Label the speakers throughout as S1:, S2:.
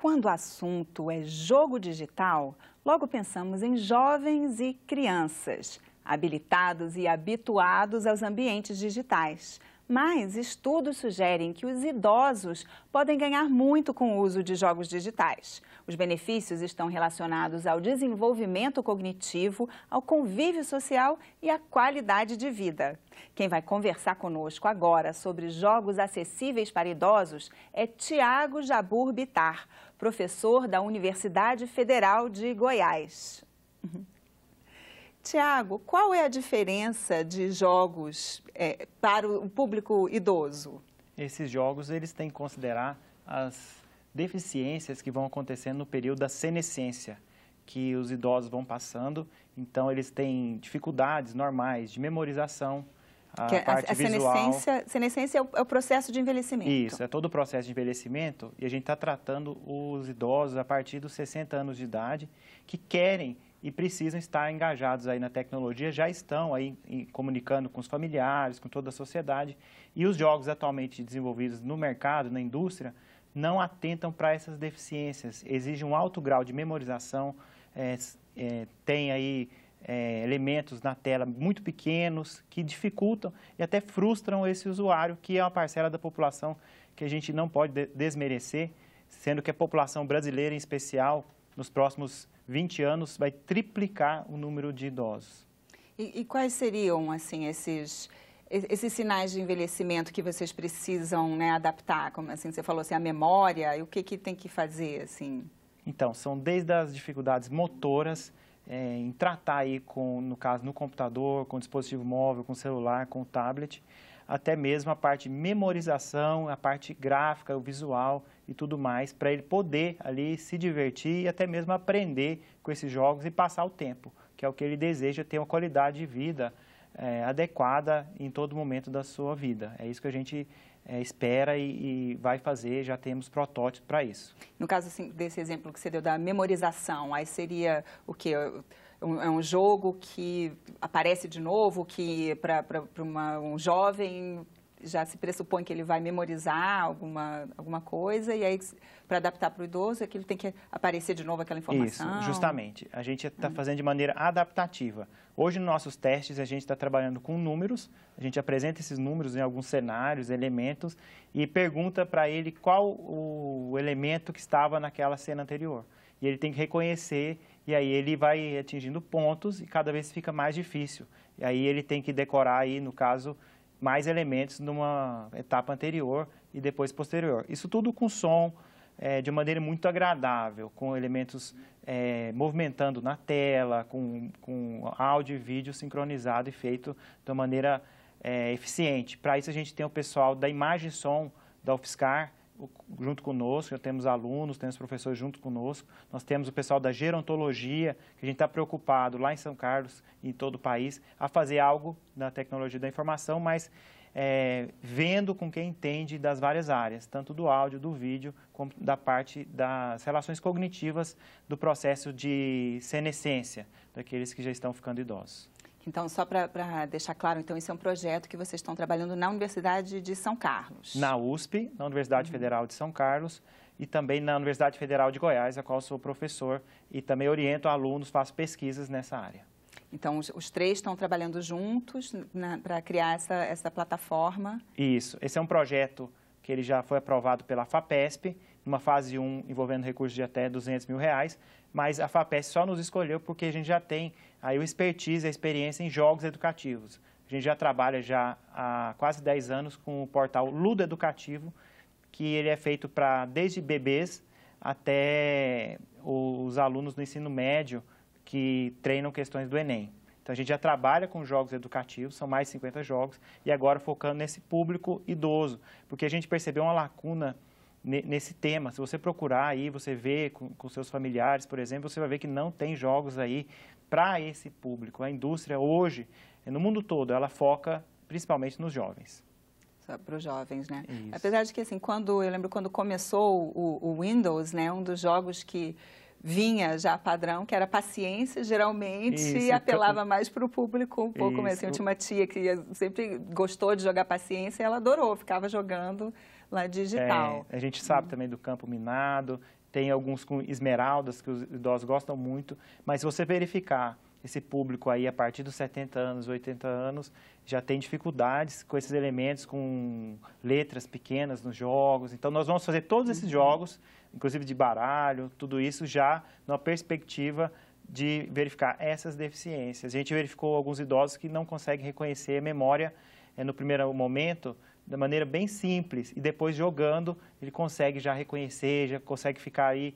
S1: Quando o assunto é jogo digital, logo pensamos em jovens e crianças, habilitados e habituados aos ambientes digitais. Mas estudos sugerem que os idosos podem ganhar muito com o uso de jogos digitais. Os benefícios estão relacionados ao desenvolvimento cognitivo, ao convívio social e à qualidade de vida. Quem vai conversar conosco agora sobre jogos acessíveis para idosos é Tiago Jabur Bittar, professor da Universidade Federal de Goiás. Tiago, qual é a diferença de jogos para o público idoso?
S2: Esses jogos eles têm que considerar as deficiências que vão acontecendo no período da senescência, que os idosos vão passando. Então, eles têm dificuldades normais de memorização, a parte visual.
S1: Senescência é o processo de envelhecimento.
S2: Isso, é todo o processo de envelhecimento e a gente está tratando os idosos a partir dos 60 anos de idade que querem e precisam estar engajados aí na tecnologia, já estão aí comunicando com os familiares, com toda a sociedade. E os jogos atualmente desenvolvidos no mercado, na indústria, não atentam para essas deficiências, exigem um alto grau de memorização, tem aí elementos na tela muito pequenos que dificultam e até frustram esse usuário, que é uma parcela da população que a gente não pode desmerecer, sendo que a população brasileira, em especial, nos próximos 20 anos, vai triplicar o número de idosos.
S1: E quais seriam, assim, esses sinais de envelhecimento que vocês precisam, né, adaptar? Como assim, você falou assim, a memória, e o que tem que fazer, assim?
S2: Então, são desde as dificuldades motoras, em tratar aí, no caso, no computador, com dispositivo móvel, com celular, com tablet, até mesmo a parte de memorização, a parte gráfica, o visual e tudo mais, para ele poder ali se divertir e até mesmo aprender com esses jogos e passar o tempo, que é o que ele deseja, ter uma qualidade de vida adequada em todo momento da sua vida. É isso que a gente espera e vai fazer, já temos protótipos para isso.
S1: No caso assim, desse exemplo que você deu da memorização, aí seria o quê? É um jogo que aparece de novo, que para um jovem já se pressupõe que ele vai memorizar alguma coisa, e aí para adaptar para o idoso é que ele tem que aparecer de novo aquela informação?
S2: Isso, justamente. A gente está fazendo de maneira adaptativa. Hoje, nos nossos testes, a gente está trabalhando com números, a gente apresenta esses números em alguns cenários, elementos, e pergunta para ele qual o elemento que estava naquela cena anterior. E ele tem que reconhecer, e aí ele vai atingindo pontos e cada vez fica mais difícil. E aí ele tem que decorar, aí, no caso, mais elementos numa etapa anterior e depois posterior. Isso tudo com som, de maneira muito agradável, com elementos movimentando na tela, com áudio e vídeo sincronizado e feito de uma maneira eficiente. Para isso a gente tem o pessoal da imagem e som da UFSCar, junto conosco, já temos alunos, temos professores junto conosco, nós temos o pessoal da gerontologia, que a gente está preocupado lá em São Carlos e em todo o país, a fazer algo na tecnologia da informação, mas vendo com quem entende das várias áreas, tanto do áudio, do vídeo, como da parte das relações cognitivas do processo de senescência, daqueles que já estão ficando idosos.
S1: Então, só para deixar claro, então, esse é um projeto que vocês estão trabalhando na Universidade de São Carlos.
S2: Na USP, na Universidade Federal de São Carlos, e também na Universidade Federal de Goiás, a qual sou professor, e também oriento alunos, faço pesquisas nessa área.
S1: Então, os três estão trabalhando juntos para criar essa plataforma?
S2: Isso. Esse é um projeto que ele já foi aprovado pela FAPESP, numa fase 1, envolvendo recursos de até R$200 mil, mas a FAPESP só nos escolheu porque a gente já tem aí o expertise, a experiência em jogos educativos. A gente já trabalha já há quase 10 anos com o portal Ludo Educativo, que ele é feito para desde bebês até os alunos do ensino médio que treinam questões do Enem. Então, a gente já trabalha com jogos educativos, são mais de 50 jogos, e agora focando nesse público idoso, porque a gente percebeu uma lacuna nesse tema. Se você procurar aí, você vê com seus familiares, por exemplo, você vai ver que não tem jogos aí para esse público. A indústria hoje, no mundo todo, ela foca principalmente nos jovens.
S1: Só para os jovens, né?
S2: Isso.
S1: Apesar de que, assim, eu lembro quando começou o Windows, né, um dos jogos que vinha já padrão, que era paciência, geralmente, e apelava mais para o público um pouco, assim, eu tinha uma tia que sempre gostou de jogar paciência e ela adorou, ficava jogando lá digital.
S2: A gente sabe também do campo minado, tem alguns com esmeraldas, que os idosos gostam muito, mas se você verificar esse público aí a partir dos 70 anos, 80 anos, já tem dificuldades com esses elementos, com letras pequenas nos jogos. Então, nós vamos fazer todos esses jogos, inclusive de baralho, tudo isso já numa perspectiva de verificar essas deficiências. A gente verificou alguns idosos que não conseguem reconhecer a memória no primeiro momento, da maneira bem simples, e depois jogando, ele consegue já reconhecer, já consegue ficar aí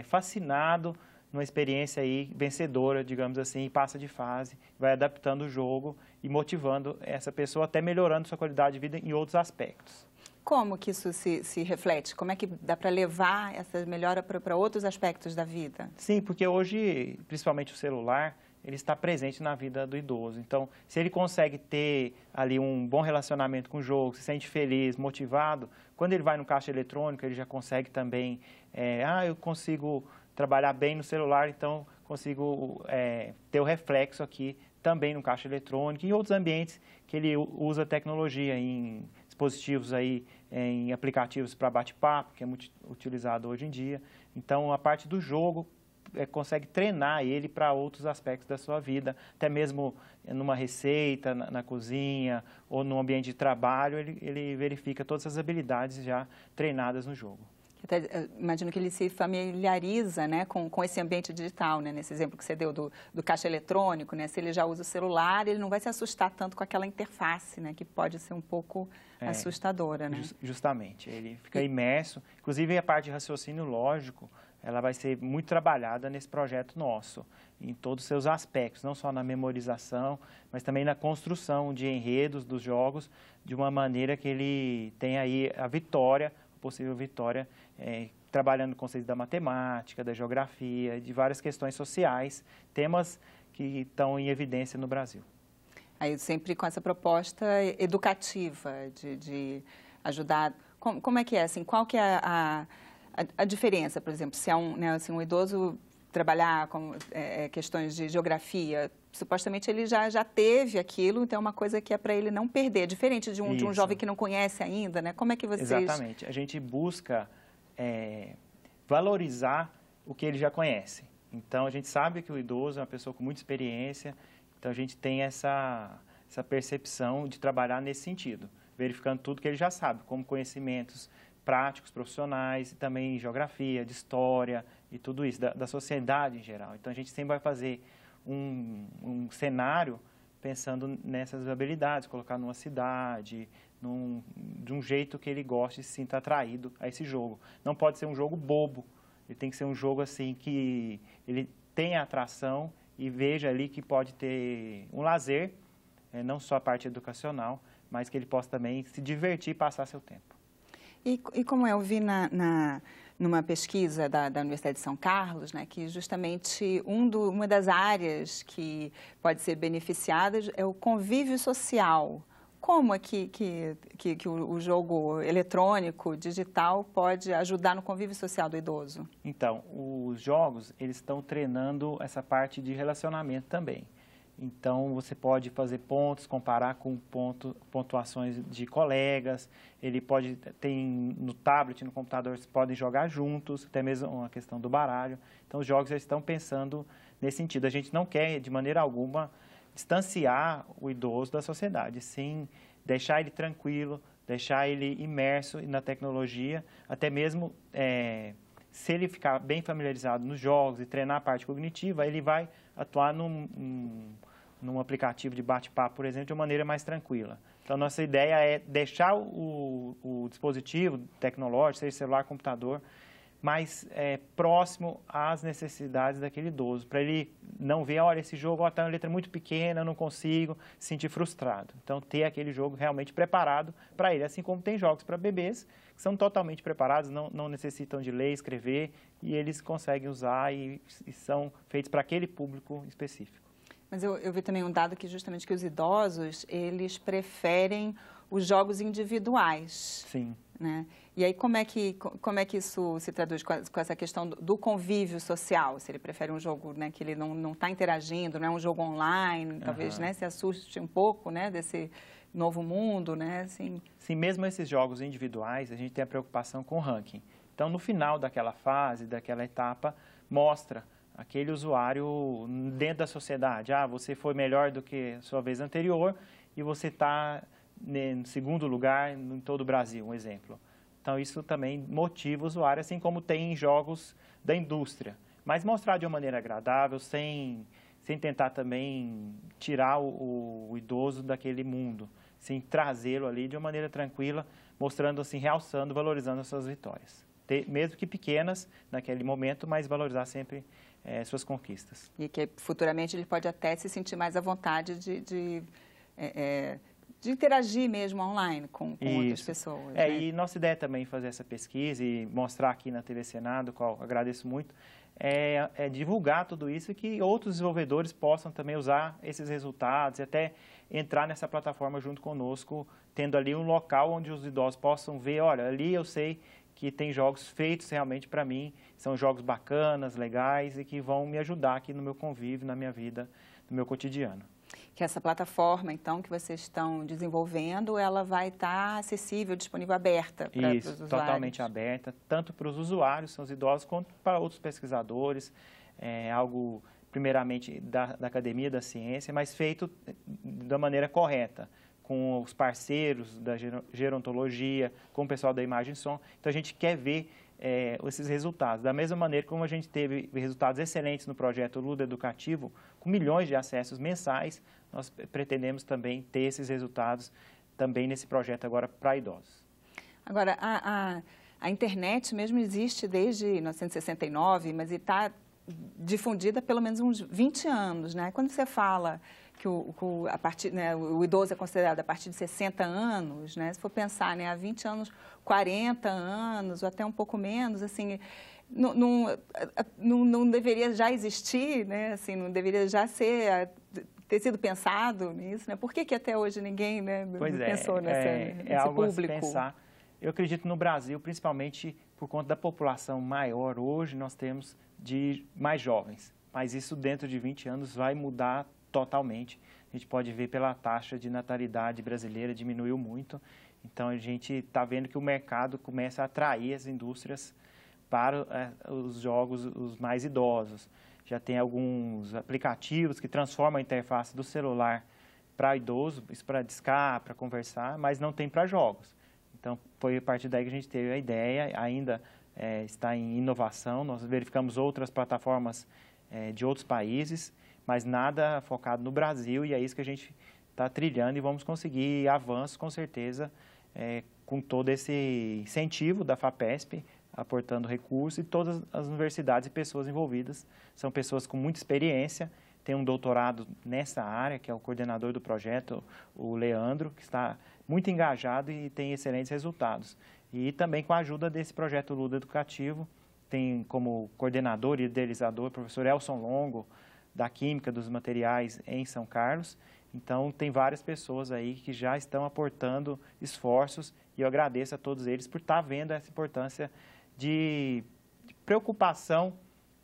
S2: fascinado numa experiência aí vencedora, digamos assim, e passa de fase, vai adaptando o jogo e motivando essa pessoa, até melhorando sua qualidade de vida em outros aspectos.
S1: Como que isso se reflete? Como é que dá para levar essa melhora para outros aspectos da vida?
S2: Sim, porque hoje, principalmente o celular, ele está presente na vida do idoso. Então, se ele consegue ter ali um bom relacionamento com o jogo, se sente feliz, motivado, quando ele vai no caixa eletrônico, ele já consegue também, eu consigo trabalhar bem no celular, então consigo ter o reflexo aqui também no caixa eletrônico e em outros ambientes que ele usa tecnologia, em dispositivos aí, em aplicativos para bate-papo, que é muito utilizado hoje em dia. Então, a parte do jogo consegue treinar ele para outros aspectos da sua vida, até mesmo numa receita, na cozinha ou no ambiente de trabalho, ele verifica todas as habilidades já treinadas no jogo.
S1: Até, imagino que ele se familiariza, né, com esse ambiente digital, né, nesse exemplo que você deu do caixa eletrônico, né, se ele já usa o celular, ele não vai se assustar tanto com aquela interface, né, que pode ser um pouco assustadora, né?
S2: Justamente, ele fica imerso, inclusive a parte de raciocínio lógico, ela vai ser muito trabalhada nesse projeto nosso, em todos os seus aspectos, não só na memorização, mas também na construção de enredos dos jogos, de uma maneira que ele tenha aí a vitória, possível vitória, trabalhando conceitos da matemática, da geografia, de várias questões sociais, temas que estão em evidência no Brasil.
S1: Aí sempre com essa proposta educativa de ajudar. Como é que é assim? Qual que é a diferença, por exemplo, se é um idoso trabalhar com questões de geografia, supostamente ele já teve aquilo, então é uma coisa que é para ele não perder, diferente de um jovem que não conhece ainda, né? Como é que vocês...
S2: Exatamente, a gente busca valorizar o que ele já conhece. Então, a gente sabe que o idoso é uma pessoa com muita experiência, então a gente tem essa percepção de trabalhar nesse sentido, verificando tudo que ele já sabe, como conhecimentos práticos, profissionais, e também geografia, de história e tudo isso, da sociedade em geral. Então, a gente sempre vai fazer um cenário pensando nessas habilidades, colocar numa cidade, de um jeito que ele goste e se sinta atraído a esse jogo. Não pode ser um jogo bobo, ele tem que ser um jogo assim que ele tenha atração e veja ali que pode ter um lazer, não só a parte educacional, mas que ele possa também se divertir e passar seu tempo.
S1: E como eu vi numa pesquisa da Universidade de São Carlos, né, que justamente uma das áreas que pode ser beneficiada é o convívio social. Como é que o jogo eletrônico, digital, pode ajudar no convívio social do idoso?
S2: Então, os jogos, eles estão treinando essa parte de relacionamento também. Então, você pode fazer pontos, comparar com pontuações de colegas, ele pode, no tablet, no computador, vocês podem jogar juntos, até mesmo uma questão do baralho. Então, os jogos já estão pensando nesse sentido. A gente não quer, de maneira alguma, distanciar o idoso da sociedade, sim deixar ele tranquilo, deixar ele imerso na tecnologia, até mesmo se ele ficar bem familiarizado nos jogos e treinar a parte cognitiva, ele vai atuar num aplicativo de bate-papo, por exemplo, de uma maneira mais tranquila. Então, nossa ideia é deixar o dispositivo tecnológico, seja celular, computador, mais próximo às necessidades daquele idoso, para ele não ver, olha, esse jogo está uma letra muito pequena, eu não consigo, se sentir frustrado. Então, ter aquele jogo realmente preparado para ele, assim como tem jogos para bebês, que são totalmente preparados, não necessitam de ler, escrever, e eles conseguem usar e são feitos para aquele público específico.
S1: Mas eu vi também um dado que justamente que os idosos, eles preferem os jogos individuais.
S2: Sim.
S1: Né? E aí, como é que isso se traduz com essa questão do convívio social? Se ele prefere um jogo, né, que ele não está interagindo, não é um jogo online, talvez, né, se assuste um pouco, né, desse novo mundo, né? Assim.
S2: Sim, mesmo esses jogos individuais, a gente tem a preocupação com o ranking. Então, no final daquela fase, daquela etapa, mostra aquele usuário dentro da sociedade. Ah, você foi melhor do que a sua vez anterior e você está no segundo lugar em todo o Brasil, um exemplo. Então, isso também motiva o usuário, assim como tem em jogos da indústria. Mas mostrar de uma maneira agradável, sem tentar também tirar o idoso daquele mundo, sem trazê-lo ali de uma maneira tranquila, mostrando assim, realçando, valorizando as suas vitórias. Mesmo que pequenas naquele momento, mas valorizar sempre suas conquistas.
S1: E que futuramente ele pode até se sentir mais à vontade de interagir mesmo online com outras pessoas. Né?
S2: E nossa ideia também é fazer essa pesquisa e mostrar aqui na TV Senado, qual agradeço muito, é divulgar tudo isso e que outros desenvolvedores possam também usar esses resultados e até entrar nessa plataforma junto conosco, tendo ali um local onde os idosos possam ver, olha, ali eu sei que tem jogos feitos realmente para mim, são jogos bacanas, legais e que vão me ajudar aqui no meu convívio, na minha vida, no meu cotidiano.
S1: Que essa plataforma, então, que vocês estão desenvolvendo, ela vai estar acessível, disponível, aberta para os usuários? Isso,
S2: totalmente aberta, tanto para os usuários, são os idosos, quanto para outros pesquisadores, algo primeiramente da academia da ciência, mas feito da maneira correta, com os parceiros da gerontologia, com o pessoal da imagem e som. Então, a gente quer ver esses resultados. Da mesma maneira como a gente teve resultados excelentes no projeto Ludo Educativo, com milhões de acessos mensais, nós pretendemos também ter esses resultados também nesse projeto agora para idosos.
S1: Agora, a internet mesmo existe desde 1969, mas está difundida há pelo menos uns 20 anos, né? Quando você fala que o idoso é considerado a partir de 60 anos, né? Se for pensar, né, há 20 anos, 40 anos, ou até um pouco menos, assim, não deveria já existir, né? Assim, não deveria já ter sido pensado nisso, né? Por que até hoje ninguém, né, pensou nesse
S2: algo
S1: público?
S2: A se pensar. Eu acredito no Brasil, principalmente por conta da população maior, hoje nós temos de mais jovens, mas isso dentro de 20 anos vai mudar totalmente. A gente pode ver pela taxa de natalidade brasileira, diminuiu muito. Então, a gente está vendo que o mercado começa a atrair as indústrias para os jogos os mais idosos. Já tem alguns aplicativos que transformam a interface do celular para idoso, isso para discar, para conversar, mas não tem para jogos. Então, foi a partir daí que a gente teve a ideia, ainda está em inovação. Nós verificamos outras plataformas de outros países, mas nada focado no Brasil, e é isso que a gente está trilhando e vamos conseguir avanços, com certeza, com todo esse incentivo da FAPESP, aportando recursos, e todas as universidades e pessoas envolvidas. São pessoas com muita experiência, tem um doutorado nessa área, que é o coordenador do projeto, o Leandro, que está muito engajado e tem excelentes resultados. E também com a ajuda desse projeto Ludo Educativo, tem como coordenador e idealizador o professor Elson Longo, da Química dos Materiais em São Carlos. Então, tem várias pessoas aí que já estão aportando esforços e eu agradeço a todos eles por estar vendo essa importância de preocupação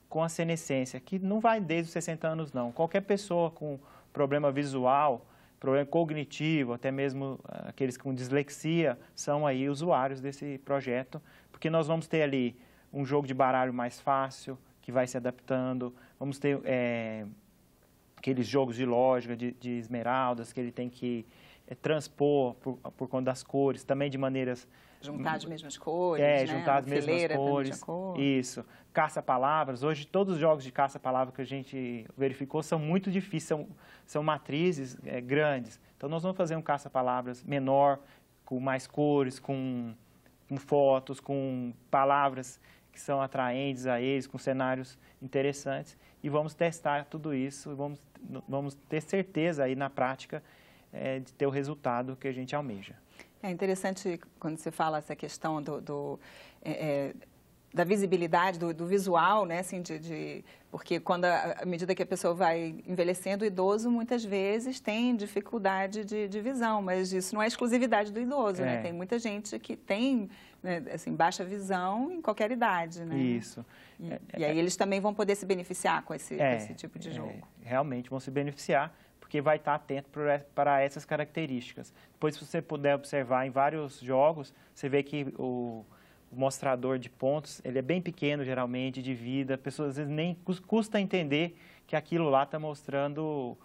S2: com a senescência, que não vai desde os 60 anos, não. Qualquer pessoa com problema visual, problema cognitivo, até mesmo aqueles com dislexia, são aí usuários desse projeto, porque nós vamos ter ali um jogo de baralho mais fácil, que vai se adaptando, vamos ter aqueles jogos de lógica, de esmeraldas, que ele tem que transpor por conta das cores, também de maneiras...
S1: Juntar as mesmas cores, né?
S2: Juntar as mesmas cores, isso. Caça-palavras, hoje todos os jogos de caça-palavra que a gente verificou são muito difíceis, são matrizes grandes. Então, nós vamos fazer um caça-palavras menor, com mais cores, com fotos, com palavras que são atraentes a eles, com cenários interessantes, e vamos testar tudo isso, vamos ter certeza aí na prática de ter o resultado que a gente almeja.
S1: É interessante quando você fala essa questão da visibilidade, do visual, né? Assim, porque à medida que a pessoa vai envelhecendo, o idoso muitas vezes tem dificuldade de visão, mas isso não é exclusividade do idoso, né? Tem muita gente que tem, né, assim, baixa visão em qualquer idade, né?
S2: Isso.
S1: E aí eles também vão poder se beneficiar com esse tipo de jogo.
S2: Realmente vão se beneficiar, porque vai estar atento para essas características. Depois, se você puder observar em vários jogos, você vê que o o mostrador de pontos, ele é bem pequeno geralmente, de vida, a pessoa às vezes nem custa entender que aquilo lá está mostrando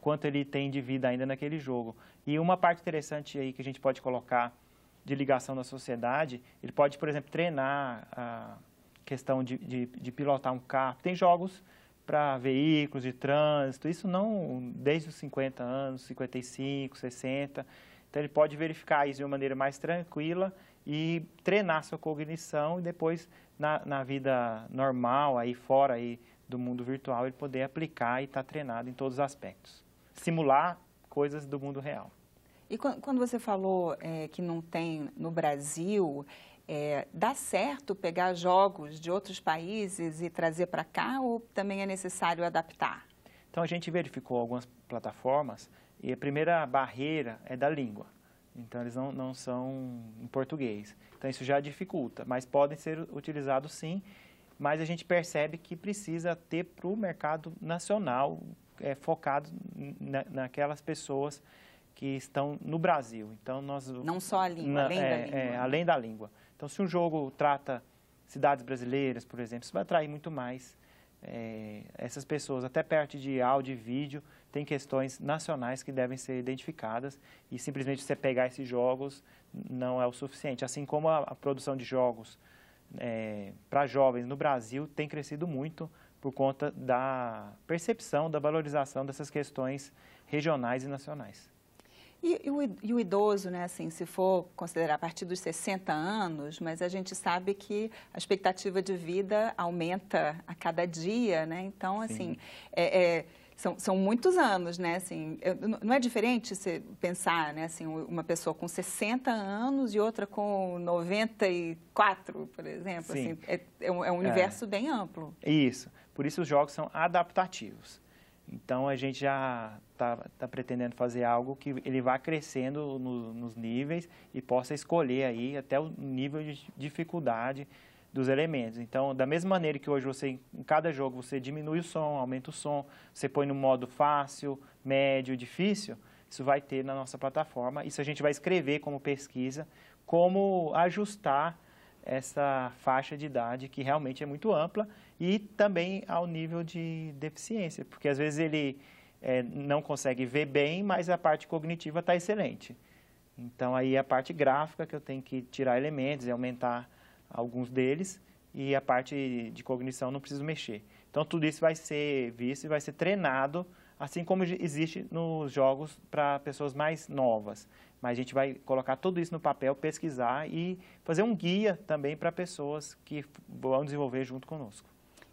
S2: quanto ele tem de vida ainda naquele jogo. E uma parte interessante aí que a gente pode colocar de ligação da sociedade, ele pode, por exemplo, treinar a questão de pilotar um carro. Tem jogos para veículos de trânsito, isso não desde os 50 anos, 55, 60. Então, ele pode verificar isso de uma maneira mais tranquila e treinar sua cognição e depois, na vida normal, aí fora aí do mundo virtual, ele poder aplicar e estar treinado em todos os aspectos. Simular coisas do mundo real.
S1: E quando você falou que não tem no Brasil, dá certo pegar jogos de outros países e trazer para cá ou também é necessário adaptar?
S2: Então, a gente verificou algumas plataformas e a primeira barreira é da língua. Então, eles não são em português. Então, isso já dificulta, mas podem ser utilizados sim. Mas a gente percebe que precisa ter para o mercado nacional, focado naquelas pessoas que estão no Brasil. Então,
S1: não só a língua, além da língua.
S2: Além da língua. Então, se um jogo trata cidades brasileiras, por exemplo, isso vai atrair muito mais essas pessoas. Até perto de áudio e vídeo, tem questões nacionais que devem ser identificadas e simplesmente você pegar esses jogos não é o suficiente. Assim como a produção de jogos para jovens no Brasil tem crescido muito por conta da percepção, da valorização dessas questões regionais e nacionais.
S1: E o idoso, né, assim, se for considerar a partir dos 60 anos, mas a gente sabe que a expectativa de vida aumenta a cada dia, né? Então, assim, são muitos anos, né? Assim, não é diferente você pensar, né, assim, uma pessoa com 60 anos e outra com 94, por exemplo. Assim, é um universo bem amplo.
S2: Isso. Por isso os jogos são adaptativos. Então, a gente já está pretendendo fazer algo que ele vá crescendo nos níveis e possa escolher aí até o nível de dificuldade dos elementos. Então, da mesma maneira que hoje em cada jogo você diminui o som, aumenta o som, você põe no modo fácil, médio, difícil, isso vai ter na nossa plataforma. Isso a gente vai escrever como pesquisa, como ajustar essa faixa de idade que realmente é muito ampla e também ao nível de deficiência, porque às vezes ele não consegue ver bem, mas a parte cognitiva está excelente. Então, aí a parte gráfica que eu tenho que tirar elementos e aumentar alguns deles e a parte de cognição não preciso mexer. Então, tudo isso vai ser visto e vai ser treinado, assim como existe nos jogos para pessoas mais novas. Mas a gente vai colocar tudo isso no papel, pesquisar e fazer um guia também para pessoas que vão desenvolver junto conosco.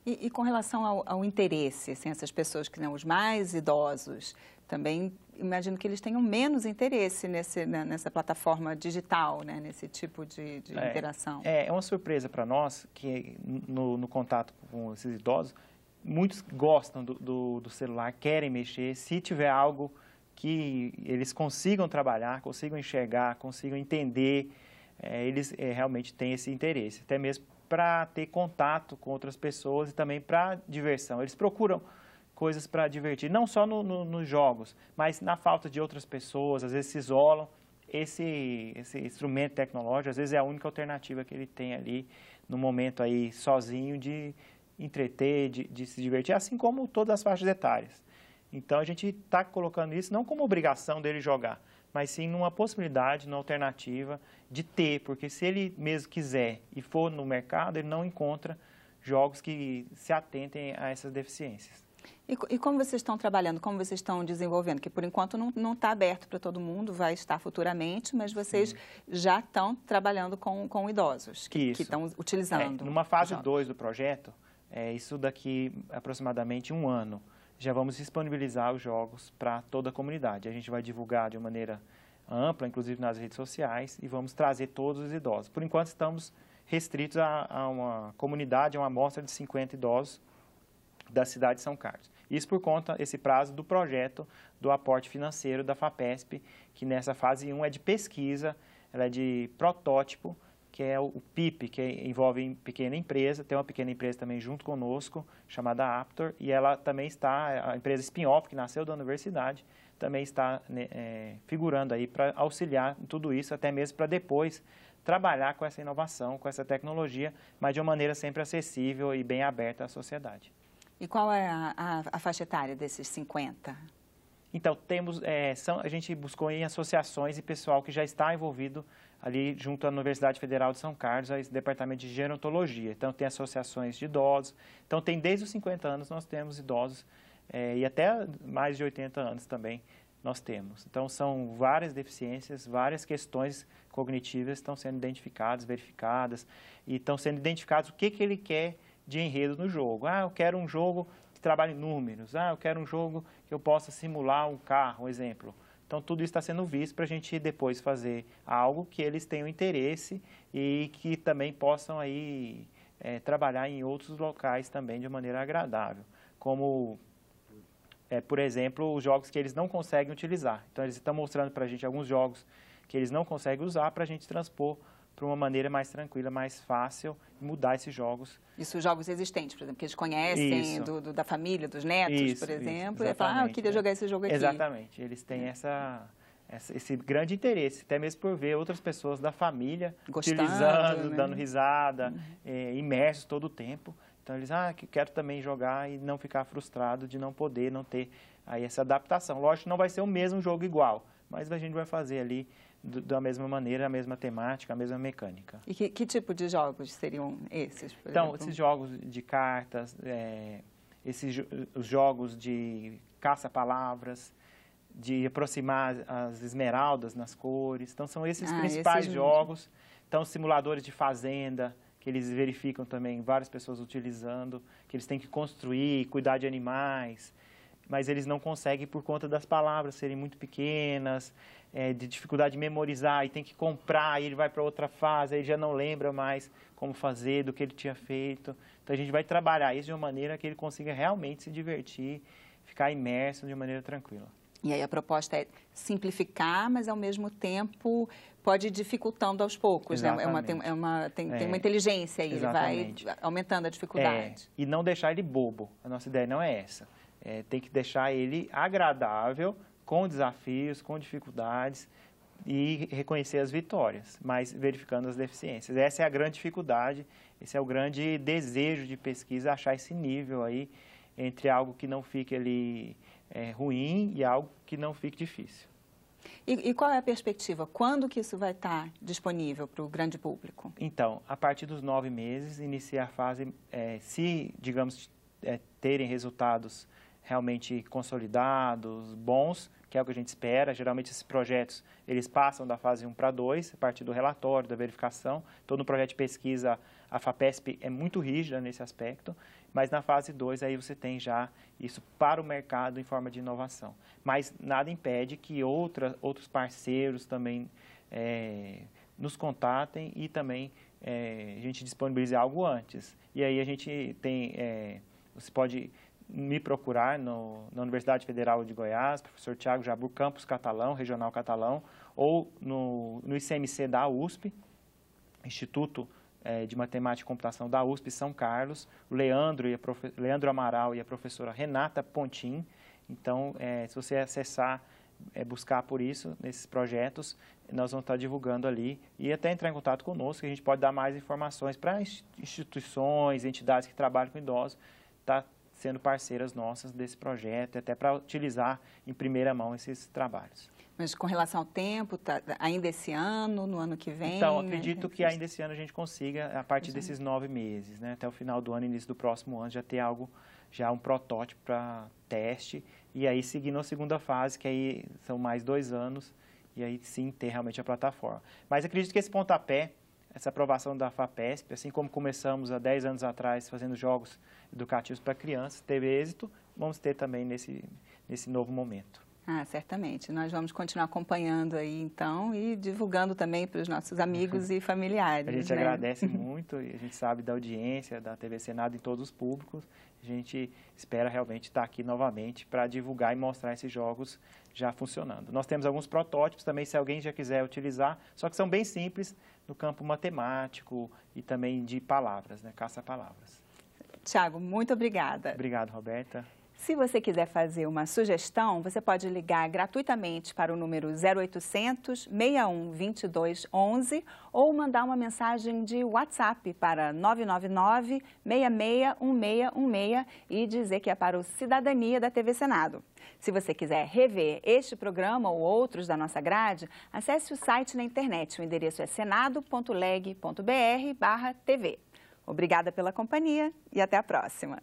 S1: E com relação ao interesse, assim, essas pessoas que são os mais idosos, também imagino que eles tenham menos interesse nessa plataforma digital, né, nesse tipo de interação.
S2: É uma surpresa para nós que no contato com esses idosos, muitos gostam do celular, querem mexer, se tiver algo que eles consigam trabalhar, consigam enxergar, consigam entender, eles realmente têm esse interesse, até mesmo para ter contato com outras pessoas e também para diversão. Eles procuram coisas para divertir, não só nos jogos, mas na falta de outras pessoas, às vezes se isolam. Esse instrumento tecnológico, às vezes, é a única alternativa que ele tem ali no momento aí sozinho de entreter, de se divertir, assim como todas as faixas etárias. Então, a gente está colocando isso não como obrigação dele jogar, mas sim numa possibilidade, numa alternativa de ter, porque se ele mesmo quiser e for no mercado, ele não encontra jogos que se atentem a essas deficiências.
S1: E como vocês estão trabalhando, como vocês estão desenvolvendo? Que por enquanto não está aberto para todo mundo, vai estar futuramente, mas vocês já estão trabalhando com idosos que estão utilizando.
S2: Numa fase 2 do projeto, isso daqui aproximadamente 1 ano, já vamos disponibilizar os jogos para toda a comunidade. A gente vai divulgar de uma maneira ampla, inclusive nas redes sociais, e vamos trazer todos os idosos. Por enquanto, estamos restritos a uma comunidade, a uma amostra de 50 idosos da cidade de São Carlos. Isso por conta, esse prazo do projeto do aporte financeiro da FAPESP, que nessa fase 1 é de pesquisa, ela é de protótipo, que é o PIP, que envolve pequena empresa, tem uma pequena empresa também junto conosco, chamada Aptor, e ela também está, a empresa spin-off, que nasceu da universidade, também está figurando aí para auxiliar em tudo isso, até mesmo para depois trabalhar com essa inovação, com essa tecnologia, mas de uma maneira sempre acessível e bem aberta à sociedade.
S1: E qual é a faixa etária desses 50?
S2: Então, a gente buscou em associações e pessoal que já está envolvido ali junto à Universidade Federal de São Carlos, esse departamento de gerontologia. Então, tem associações de idosos. Então, tem desde os 50 anos nós temos idosos e até mais de 80 anos também nós temos. Então, são várias deficiências, várias questões cognitivas estão sendo identificadas, verificadas e estão sendo identificados o que ele quer de enredo no jogo. Eu quero um jogo que trabalhe em números. Eu quero um jogo que eu possa simular um carro, um exemplo. Então, tudo isso está sendo visto para a gente depois fazer algo que eles tenham interesse e que também possam aí, trabalhar em outros locais também de maneira agradável. Como, por exemplo, os jogos que eles não conseguem utilizar. Então, eles estão mostrando para a gente alguns jogos que eles não conseguem usar para a gente transpor para uma maneira mais tranquila, mais fácil, mudar esses jogos.
S1: Isso, jogos existentes, por exemplo, que eles conhecem da família, dos netos, por exemplo, e falam, eu queria jogar esse jogo aqui.
S2: Exatamente, eles têm esse grande interesse, até mesmo por ver outras pessoas da família utilizando, dando risada, imersos todo o tempo. Então, eles, que quero também jogar e não ficar frustrado de não poder, não ter aí essa adaptação. Lógico que não vai ser o mesmo jogo igual, mas a gente vai fazer ali da mesma maneira, a mesma temática, a mesma mecânica.
S1: E que tipo de jogos seriam esses, por
S2: Então,
S1: exemplo?
S2: esses jogos de cartas, os jogos de caça-palavras, de aproximar as esmeraldas nas cores. Então, são esses principais jogos. Então, simuladores de fazenda, que eles verificam também várias pessoas utilizando, que eles têm que construir, cuidar de animais, mas eles não conseguem por conta das palavras serem muito pequenas, de dificuldade de memorizar, e tem que comprar, aí ele vai para outra fase, aí já não lembra mais como fazer, do que ele tinha feito. Então, a gente vai trabalhar isso de uma maneira que ele consiga realmente se divertir, ficar imerso de maneira tranquila.
S1: E aí a proposta é simplificar, mas ao mesmo tempo pode ir dificultando aos poucos, né? Tem uma inteligência aí, ele vai aumentando a dificuldade.
S2: E não deixar ele bobo, a nossa ideia não é essa. Tem que deixar ele agradável, com desafios, com dificuldades e reconhecer as vitórias, mas verificando as deficiências. Essa é a grande dificuldade, esse é o grande desejo de pesquisa, achar esse nível aí entre algo que não fique ali ruim e algo que não fique difícil.
S1: E qual é a perspectiva? Quando que isso vai estar disponível para o grande público?
S2: Então, a partir dos 9 meses, inicia a fase, se, digamos, terem resultados realmente consolidados, bons, que é o que a gente espera. Geralmente esses projetos, eles passam da fase 1 para 2, a partir do relatório, da verificação. Todo projeto de pesquisa, a FAPESP é muito rígida nesse aspecto, mas na fase 2 aí você tem já isso para o mercado em forma de inovação. Mas nada impede que outros parceiros também nos contatem e também a gente disponibilize algo antes. E aí a gente tem, você pode me procurar na Universidade Federal de Goiás, professor Tiago Jabur, Campus Catalão, Regional Catalão, ou no ICMC da USP, Instituto de Matemática e Computação da USP, São Carlos, o Leandro Amaral e a professora Renata Pontin. Então, se você acessar, buscar por isso, nesses projetos, nós vamos estar divulgando ali e até entrar em contato conosco, que a gente pode dar mais informações para instituições, entidades que trabalham com idosos, tá sendo parceiras nossas desse projeto, até para utilizar em primeira mão esses trabalhos.
S1: Mas com relação ao tempo, ainda esse ano, no ano que vem?
S2: Então, acredito que ainda esse ano a gente consiga, a partir desses 9 meses, né? Até o final do ano, início do próximo ano, já ter um protótipo para teste, e aí seguindo a segunda fase, que aí são mais 2 anos, e aí sim ter realmente a plataforma. Mas acredito que esse pontapé, essa aprovação da FAPESP, assim como começamos há 10 anos atrás fazendo jogos educativos para crianças, teve êxito, vamos ter também nesse novo momento.
S1: Certamente. Nós vamos continuar acompanhando aí, então, e divulgando também para os nossos amigos e familiares.
S2: A gente agradece muito, e a gente sabe da audiência da TV Senado em todos os públicos. A gente espera realmente estar aqui novamente para divulgar e mostrar esses jogos já funcionando. Nós temos alguns protótipos também, se alguém já quiser utilizar, só que são bem simples no campo matemático e também de palavras, né? Caça-palavras.
S1: Tiago, muito obrigada.
S2: Obrigado, Roberta.
S1: Se você quiser fazer uma sugestão, você pode ligar gratuitamente para o número 0800 61 22 11 ou mandar uma mensagem de WhatsApp para 999 66 1616 e dizer que é para o Cidadania da TV Senado. Se você quiser rever este programa ou outros da nossa grade, acesse o site na internet. O endereço é senado.leg.br/tv. Obrigada pela companhia e até a próxima.